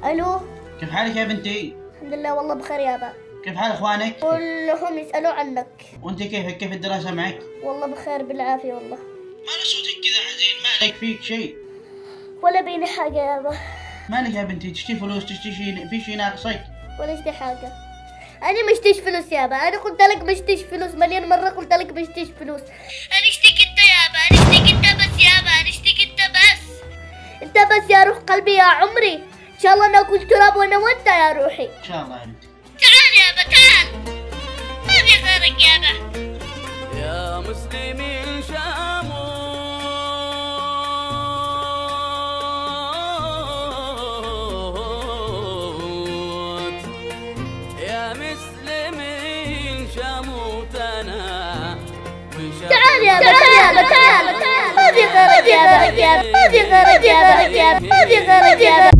الو. كيف حالك يا بنتي؟ الحمد لله والله بخير يابا. كيف حال اخوانك؟ كلهم يسألوا عنك. وانت كيف الدراسة معك؟ والله بخير بالعافية والله. ما صوتك كذا حزين، مالك فيك شيء؟ ولا بيني حاجة يابا. مالك يا بنتي، تشتي فلوس، تشتي شيء، في شيء ناقصك؟ ولا اشتي حاجة. أنا مشتيش فلوس يابا، أنا قلت لك مشتيش فلوس مليون مرة، قلت لك مشتيش فلوس. أنا اشتيك أنت يابا، أنا اشتيك أنت بس يابا، أنا اشتيك أنت بس. أنت بس يا روح قلبي يا عمري، إن شاء الله ناكل تراب وأنا وأنت يا روحي. ان شاء الله يا بنتي. تعال يابا تعال، ما في غيرك يابا. يا مسلمين شاموت، يا مسلمين شاموت أنا. تعال يابا تعال تعال، ما في غيرك يابا، ما في غيرك يابا، ما في غيرك يابا.